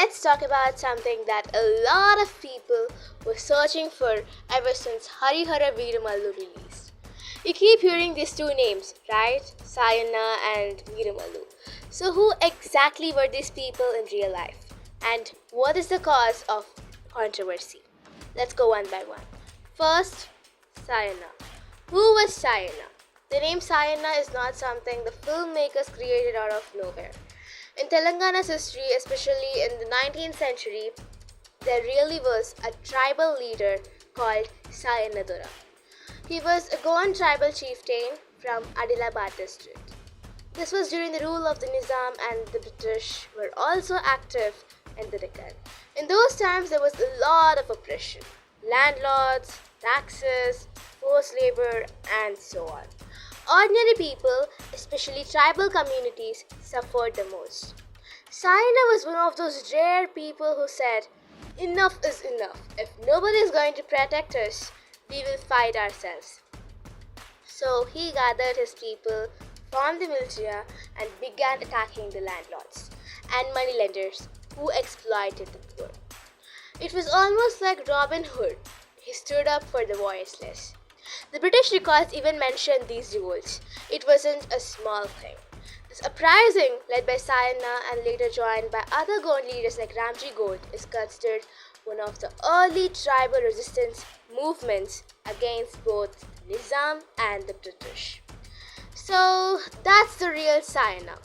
let's talk about something that a lot of people were searching for ever since Hara Veera Mallu released. You keep hearing these two names, right? Sayanna and Veera Mallu. So who exactly were these people in real life? And what is the cause of controversy? Let's go one by one. First, Sayanna. Who was Sayanna? The name Sayanna is not something the filmmakers created out of nowhere. In Telangana's history, especially in the 19th century, there really was a tribal leader called Sayanadura. He was a Goan tribal chieftain from Adilabad district. This was during the rule of the Nizam, and the British were also active in the Deccan. In those times, there was a lot of oppression: landlords, taxes, forced labor, and so on. Ordinary people, especially tribal communities, suffered the most. Saina was one of those rare people who said, "Enough is enough. If nobody is going to protect us, we will fight ourselves." So he gathered his people, formed the militia, and began attacking the landlords and moneylenders who exploited the poor. It was almost like Robin Hood. He stood up for the voiceless. The British records even mention these revolts. It wasn't a small thing. This uprising, led by Sayanna and later joined by other Gond leaders like Ramji Gond, is considered one of the early tribal resistance movements against both Nizam and the British. So that's the real Sayanna.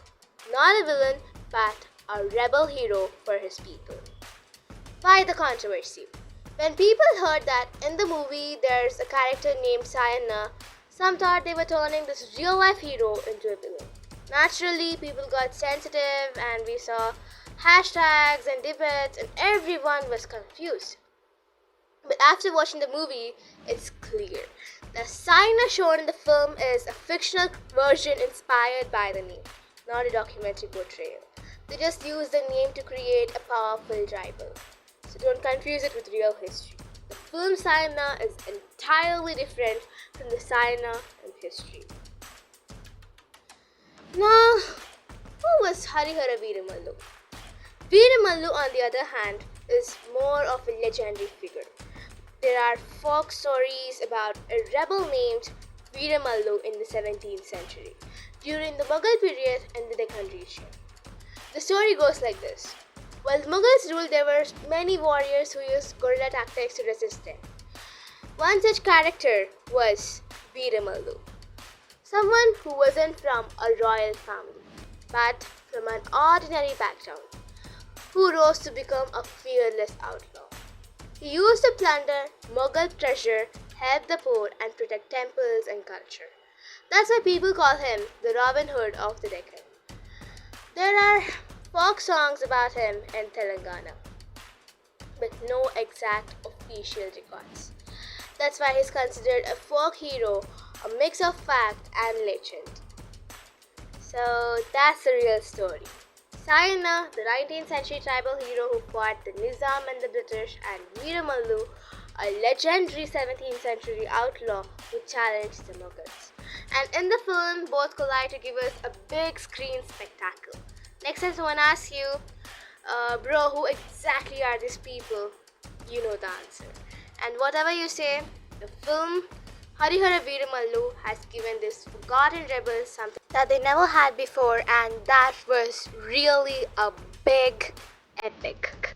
Not a villain, but a rebel hero for his people. Why the controversy? When people heard that in the movie there's a character named Sayanna, some thought they were turning this real life hero into a villain. Naturally, people got sensitive and we saw hashtags and debates, and everyone was confused. But after watching the movie, it's clear. The Sayanna shown in the film is a fictional version inspired by the name, not a documentary portrayal. They just used the name to create a powerful rival. So don't confuse it with real history. The film Sayanna is entirely different from the Sayanna in history. Now, who was Hara Veera Mallu? Veera Mallu, on the other hand, is more of a legendary figure. There are folk stories about a rebel named Veera Mallu in the 17th century, during the Mughal period in the Deccan region. The story goes like this. While the Mughals ruled, there were many warriors who used guerrilla tactics to resist them. One such character was Veera Mallu, someone who wasn't from a royal family, but from an ordinary background, who rose to become a fearless outlaw. He used to plunder Mughal treasure, help the poor, and protect temples and culture. That's why people call him the Robin Hood of the Deccan. There are folk songs about him in Telangana, but no exact official records. That's why he's considered a folk hero, a mix of fact and legend. So that's the real story. Sayanna, the 19th century tribal hero who fought the Nizam and the British, and Veera Mallu, a legendary 17th century outlaw who challenged the Mughals. And in the film, both collide to give us a big screen spectacle. Next time someone asks you, bro, who exactly are these people? You know the answer. And whatever you say, the film Hara Veera Mallu has given these forgotten rebels something that they never had before, and that was really a big epic.